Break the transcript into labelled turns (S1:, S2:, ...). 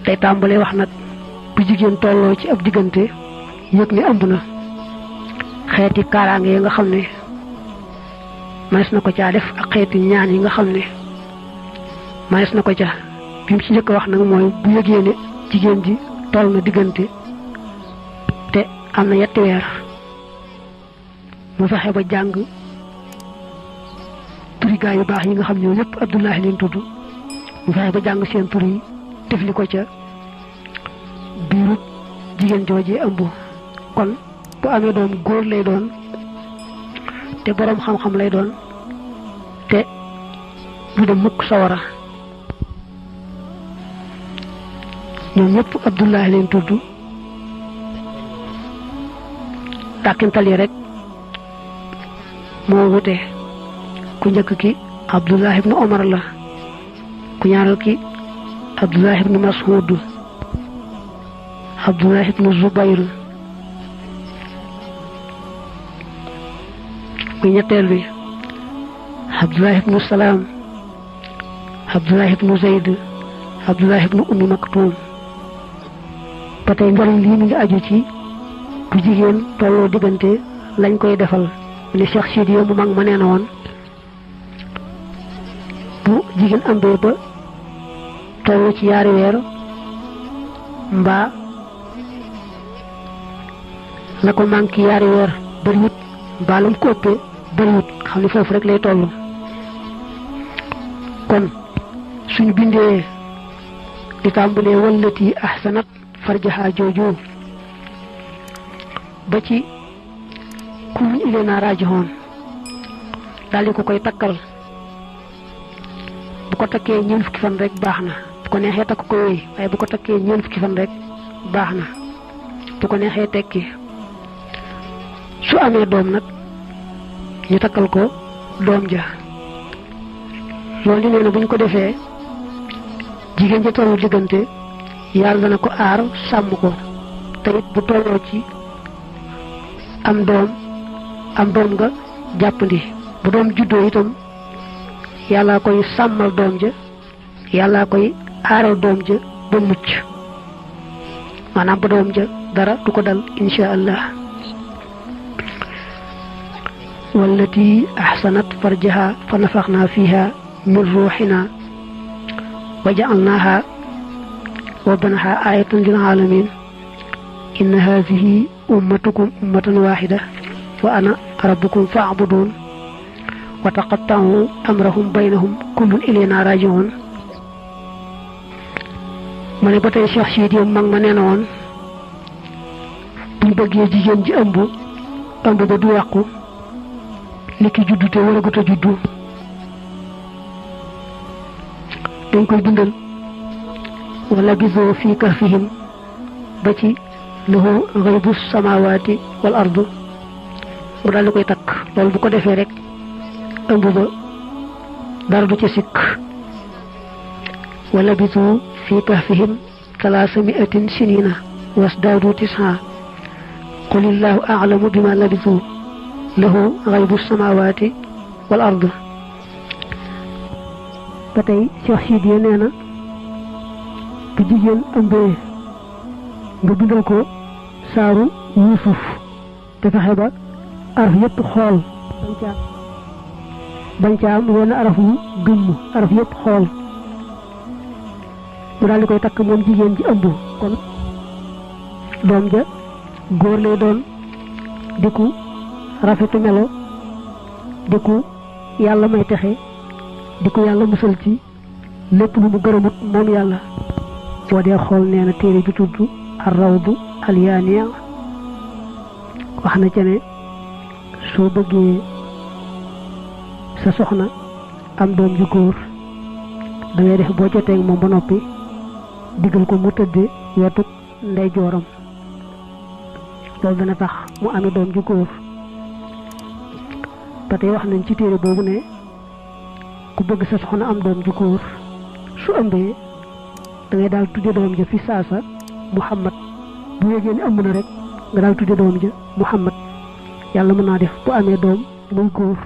S1: tay tambalé wax nak bu jigen tollo ci ab digënté yëg ni ëmb na xéeti kaaraange nga xamné manes na ko caa def ak xéeti ñaan yi nga xamné manes na ko ca bim ci ñëk wax nak moy bu yëgee ne jigen ji toll na digënté té amna yetti wër mu fexé ba jang turi gaay yu baax yi nga xam ñoo ñëpp Abdullah leen tuddu mu fexé ba jang seen tur yi def li ko ca biiru jigen jojé ëmb kon bu amé doom goor lay doon té borom xam-xam lay doon té du dem mukk sawara ñoom ñëpp Abdullah leen tuddu takintali rek mo wuté ku ñëk ki Abdullah ibn Umar la ku ñaaral ki Abdullah ibn Mas'ud Abdullah ibn Zubayr ku ñettel bi Abdullah ibn Salam Abdullah ibn Zayd Abdullah ibn Maktum patay ngol li mi nga aju ci bu jigen tolo digënté lañ koy defal ni Cheikh Sidi mu mag ma néna won bu jigen ambe ba tolo ci yaari wër mba la ko manki yaari wër bariwut balum ko ëppé bariwut xamni fofu rek lay tollu kon suñu bindé di tambalé wallati ahsanat farjaha jojo ba ci ku ilena rajihon dal ko koy takkal bu ko takké ñeen fukki fan rek baxna bu ko nexé tak ko wéy way bu ko takké ñeen fukki fan rek baxna bu ko nexé tekki su amé dom nak ñu takkal ko dom ja loolu neena buñ ko défé jigen ja tollu digënté yalla na ko aar sam ko tayit bu tollo ci am dom nga jappandi bu dom juddo itam yalla koy samal dom ja yalla koy aaral dom ja ba mucc manam bu dom ja dara du ko dal insha Allah والتي أحسنت فرجها فنفخنا فيها من روحنا وجعلناها وبنها آية للعالمين إن هذه أمتكم أمة واحدة وأنا ربكم فاعبدون وتقطعوا أمرهم بينهم كل إلينا راجعون من بطي شيخ سيدي من منينون بيبقى جيجين جي أمبو بدو يقو niki juddu te wala gota juddu dañ koy dundal wala bizo fi kahfihim ba ci lahu ghaibus samawati wal ardu mu dal koy tak lol bu ko defé rek ëmb ba dara du ci sik wala bizo fi kahfihim 300 sinina wasdadu 9 qul illahu a'lamu bima labisu له غيب السماوات والأرض batay cheikh sidi neena bu jigen ambe nga bindal ko saaru yusuf te fexe ba araf yépp xool bañ ca am wenn araf yu gëmm araf yépp xool mu daal di koy takk moom jigéen ji ëmb kon doom ja góor lay doon diku rafetu melo diku yàlla may texe diku yàlla musal ci lépp lu mu gërëmut moom yàlla boo dee xool nee na téere bi tudd ar-rawdu al-yaaniya wax na ca ne soo bëggee sa soxna am doom ju góor da ngay def boo jotee ak moom ba noppi digal ko mu tëdde wetu ndey jooram loolu dana tax mu amee doom ju góor ba tey wax nañ ci téere boobu ne ku bëgg sa soxna am doom ju góor su ëmbee da ngay daal tudde doom ja fi saasa Muhammad bu yegee ni ëmb na rek nga daal tudde doom ja Muhammad yàlla mën naa def bu amee doom muy góor